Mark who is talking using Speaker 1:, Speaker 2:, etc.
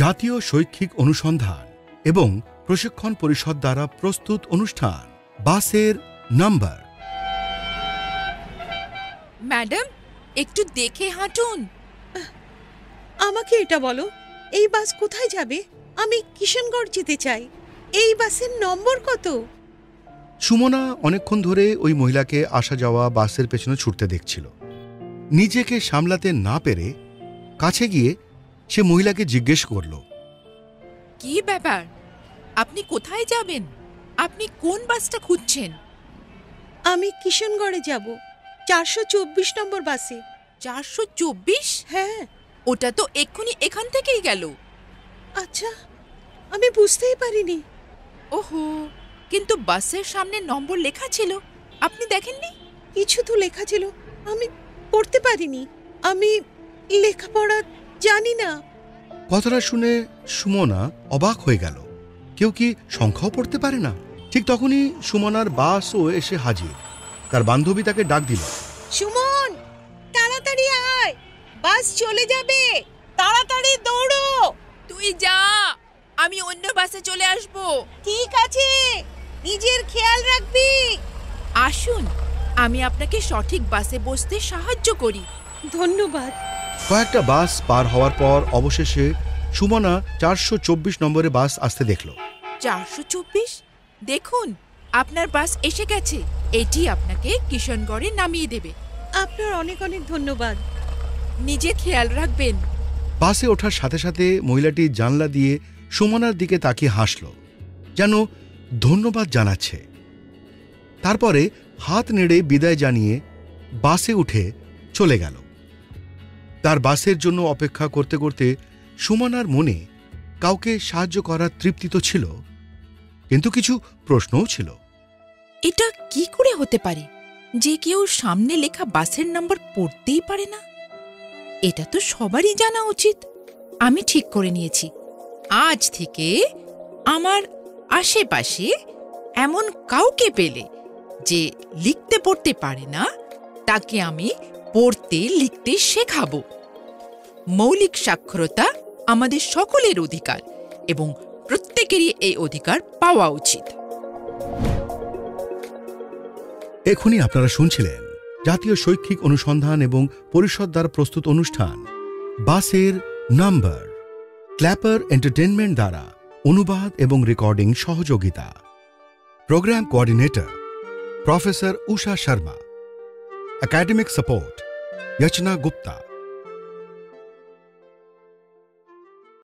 Speaker 1: জাতীয় শৈক্ষিক অনুসন্ধান এবং প্রশিক্ষণ পরিষদ দ্বারা প্রস্তুত অনুষ্ঠান বাসের নাম্বার।
Speaker 2: ম্যাডাম, একটু দেখে হাঁটুন।
Speaker 3: আমাকে এটা বলো, এই বাস কোথায় যাবে? আমি কিশনগড় যেতে চাই। এই বাসের নম্বর কত?
Speaker 1: সুমনা অনেকক্ষণ ধরে ওই মহিলাকে আসা যাওয়া বাসের পেছনে ছুটতে দেখছিল। নিজেকে সামলাতে না পেরে কাছে গিয়ে সে মহিলাকে জিজ্ঞেস করল,
Speaker 2: কি ব্যাপার? আপনি কোথায় যাবেন? আপনি কোন বাসটা খুঁজছেন?
Speaker 3: আমি কিশনগড়ে যাব, 424 নম্বর বাসে।
Speaker 2: 424?
Speaker 3: হ্যাঁ।
Speaker 2: ওটা তো এক্ষুনি এখান থেকেই গেল।
Speaker 3: আচ্ছা, আমি বুঝতেই পারিনি।
Speaker 2: ওহো, কিন্তু বাসের সামনে নম্বর লেখা ছিল, আপনি দেখেননি?
Speaker 3: কিছু তো লেখা ছিল, আমি পড়তে পারিনি। আমি লেখাপড়া জানি না।
Speaker 1: কথাটা শুনে সুমনা অবাক হয়ে গেল। কেউ কি সংখ্যাও পড়তে পারে না? ঠিক তখনই সুমনার বাসও এসে হাজির। তার বান্ধবী তাকে ডাক দিল,
Speaker 3: সুমন, তাড়াতাড়ি আয়, বাস চলে যাবে, তাড়াতাড়ি দৌড়ো।
Speaker 2: তুই যা, আমি অন্য বাসে চলে আসব।
Speaker 3: ঠিক আছে, নিজের খেয়াল রাখবি।
Speaker 2: আসুন, আমি আপনাকে সঠিক বাসে বসতে সাহায্য করি।
Speaker 3: ধন্যবাদ।
Speaker 1: কয়েকটা বাস পার হওয়ার পর অবশেষে সুমনা 424 নম্বরে বাস আসতে দেখল।
Speaker 2: 424? দেখুন, আপনার বাস এসে গেছে। এটি আপনাকে কিশনগড়ে নামিয়ে দেবে।
Speaker 3: আপনার অনেক অনেক ধন্যবাদ।
Speaker 2: নিজে খেয়াল রাখবেন।
Speaker 1: বাসে ওঠার সাথে সাথে মহিলাটি জানলা দিয়ে সুমনার দিকে তাকিয়ে হাসল, যেন ধন্যবাদ জানাচ্ছে। তারপরে হাত নেড়ে বিদায় জানিয়ে বাসে উঠে চলে গেল। তার বাসের জন্য অপেক্ষা করতে করতে সুমনার মনে কাউকে সাহায্য করার তৃপ্তি তো ছিল, কিন্তু কিছু প্রশ্নও ছিল।
Speaker 2: এটা কি করে হতে পারে যে কেউ সামনে লেখা বাসের নাম্বার পড়তেই পারে না? এটা তো সবারই জানা উচিত। আমি ঠিক করে নিয়েছি, আজ থেকে আমার আশেপাশে এমন কাউকে পেলে যে লিখতে পড়তে পারে না, তাকে আমি পড়তে লিখতে শেখাবো। মৌলিক সাক্ষরতা আমাদের সকলের অধিকার এবং প্রত্যেকেরই এই অধিকার পাওয়া উচিত।
Speaker 1: এখনই আপনারা শুনছিলেন জাতীয় শৈক্ষিক অনুসন্ধান এবং পরিষদ দ্বারা প্রস্তুত অনুষ্ঠান বাসের নাম্বার। ক্ল্যাপার এন্টারটেনমেন্ট দ্বারা অনুবাদ এবং রেকর্ডিং সহযোগিতা। Program coordinator professor Usha Sharma. Academic support यचना गुप्ता।